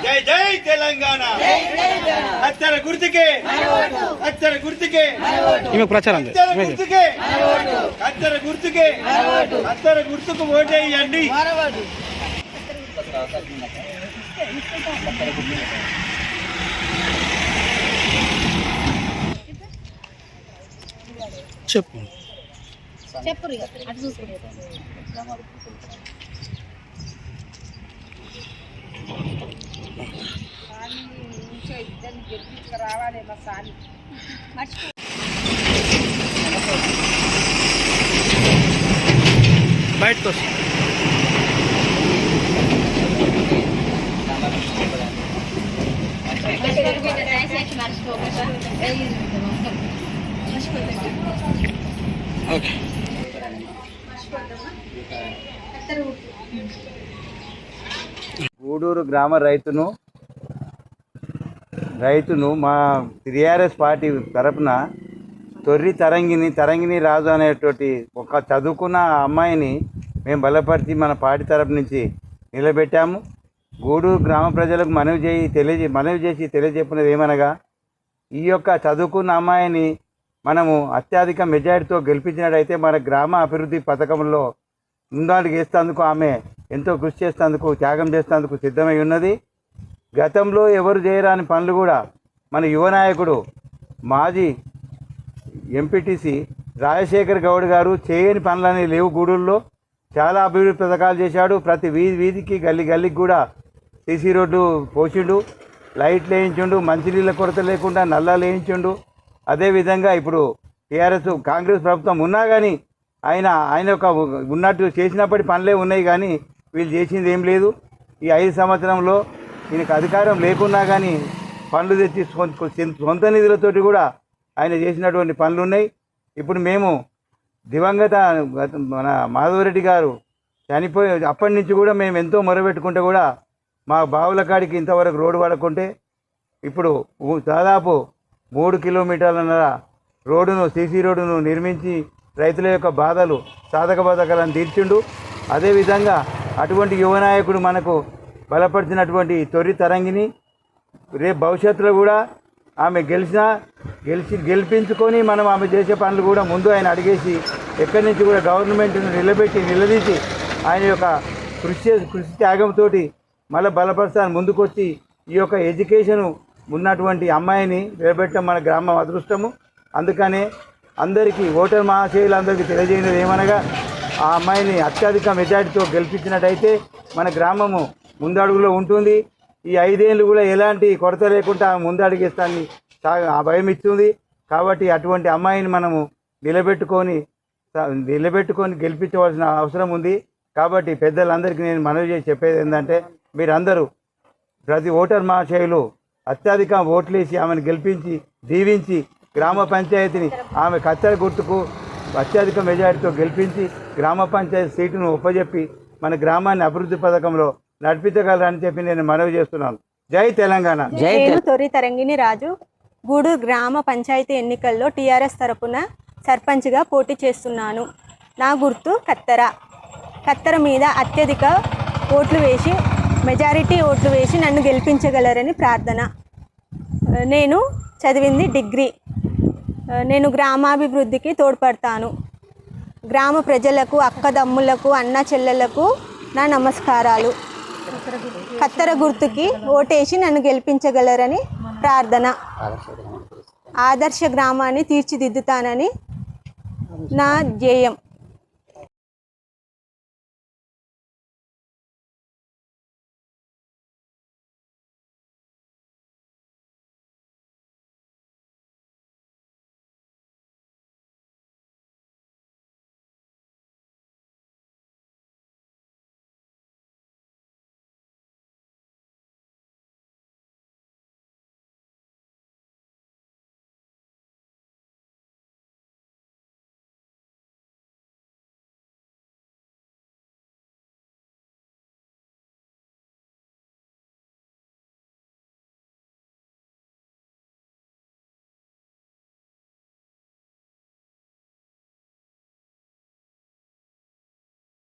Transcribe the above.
జై జై తెలంగాణ అత్తర గుర్తుకే అత్తర గుర్తుకే ప్రచారం గుర్తుకే అత్తర గుర్తుకే అత్తర గుర్తుకు ఓటేయండి. చెప్పు చెప్పు అటు చూసుకుంటే ఇద్దరిని గెలిపించుకురావాలి మా సాని బయటకు ఓకే. గూడూరు గ్రామ రైతును మా టీఆర్ఎస్ పార్టీ తరపున తరంగిణి రాజు అనేటువంటి ఒక చదువుకున్న అమ్మాయిని మేము బలపరిచి మన పార్టీ తరపు నుంచి నిలబెట్టాము. గూడూరు గ్రామ ప్రజలకు మనవి చేసి తెలియజెప్పినది ఏమనగా, ఈ యొక్క చదువుకున్న అమ్మాయిని మనము అత్యధిక మెజారిటీతో గెలిపించినట్టయితే మన గ్రామ అభివృద్ధి పథకంలో ముందడుగు వేసేందుకు ఆమె ఎంతో కృషి చేసేందుకు, త్యాగం చేసేందుకు సిద్ధమై ఉన్నది. గతంలో ఎవరు చేయరాని పనులు కూడా మన యువ నాయకుడు మాజీ ఎంపీటీసీ రాజశేఖర్ గౌడ్ గారు చేయని పనులని లేవు. గూడూరులో చాలా అభివృద్ధి పథకాలు చేశాడు. ప్రతి వీధికి గల్లీకి కూడా సీసీ రోడ్డు పోసిండు, లైట్లు వేయించుండు, మంచినీళ్ళ కొరత లేకుండా నల్లాలు వేయించుండు. అదేవిధంగా ఇప్పుడు కాంగ్రెస్ ప్రభుత్వం ఉన్నా కానీ ఆయన ఒక ఉన్నట్టు చేసినప్పటి పనులే ఉన్నాయి, కానీ వీళ్ళు చేసింది ఏం లేదు. ఈ 5 సంవత్సరంలో ఈయనకు అధికారం లేకున్నా కానీ పనులు తెచ్చి సొంత నిధులతోటి కూడా ఆయన చేసినటువంటి పనులు ఉన్నాయి. ఇప్పుడు మేము దివంగత మన మాధవరెడ్డి గారు చనిపోయి అప్పటి నుంచి కూడా మేము ఎంతో మొరబెట్టుకుంటే కూడా మా బావుల కాడికి ఇంతవరకు రోడ్డు పడకుంటే ఇప్పుడు దాదాపు 3 కిలోమీటర్ల రోడ్డును, సీసీ రోడ్డును నిర్మించి రైతుల యొక్క బాధలు, సాధక బాధకాలను తీర్చిండు. అదేవిధంగా అటువంటి యువ నాయకుడు మనకు బలపరిచినటువంటి తరంగిణి రేపు భవిష్యత్తులో కూడా ఆమె గెలిపించుకొని మనం ఆమె చేసే పనులు కూడా ముందు ఆయన అడిగేసి ఎక్కడి నుంచి కూడా గవర్నమెంట్ను నిలదీసి ఆయన యొక్క కృషి త్యాగంతో మళ్ళీ బలపరచాలని ముందుకొచ్చి ఈ యొక్క ఎడ్యుకేషను ఉన్నటువంటి అమ్మాయిని నిలబెట్టడం మన గ్రామం అదృష్టము. అందుకనే అందరికీ ఓటర్ మహాశయులందరికీ తెలియజేయడం ఏమనగా, ఆ అమ్మాయిని అత్యధిక మెజారిటీతో గెలిపించినట్టయితే మన గ్రామము ముందడుగులో ఉంటుంది. ఈ 5 ఏళ్ళు కూడా ఎలాంటి కొరత లేకుండా ముందడుగేస్తాన్ని భయం ఇస్తుంది. కాబట్టి అటువంటి అమ్మాయిని మనము నిలబెట్టుకొని గెలిపించవలసిన అవసరం ఉంది. కాబట్టి పెద్దలందరికీ నేను మనవి చేసి చెప్పేది ఏంటంటే, మీరందరూ ప్రతి ఓటర్ మహాశయులు అత్యధిక ఓట్లేసి ఆమెను గెలిపించి దీవించి గ్రామ పంచాయతీని ఆమె కత్తెర గుర్తుకు అత్యధిక మెజారిటీతో గెలిపించి గ్రామ పంచాయతీ సీటును ఒప్పజెప్పి మన గ్రామాన్ని అభివృద్ధి పథకంలో నడిపించగలరని చెప్పి నేను మనవి చేస్తున్నాను. జై తెలంగాణ. నేను తరంగిణి రాజు గూడూరు గ్రామ పంచాయతీ ఎన్నికల్లో టీఆర్ఎస్ తరపున సర్పంచ్గా పోటీ చేస్తున్నాను. నా గుర్తు కత్తెర మీద అత్యధిక మెజారిటీ ఓట్లు వేసి నన్ను గెలిపించగలరని ప్రార్థన. నేను చదివింది డిగ్రీ. నేను గ్రామాభివృద్ధికి తోడ్పడతాను. గ్రామ ప్రజలకు, అక్కదమ్ములకు, అన్న చెల్లెలకు నా నమస్కారాలు. కత్తెర గుర్తుకి ఓటేసి నన్ను గెలిపించగలరని ప్రార్థన. ఆదర్శ గ్రామాన్ని తీర్చిదిద్దుతానని నా ధ్యేయం.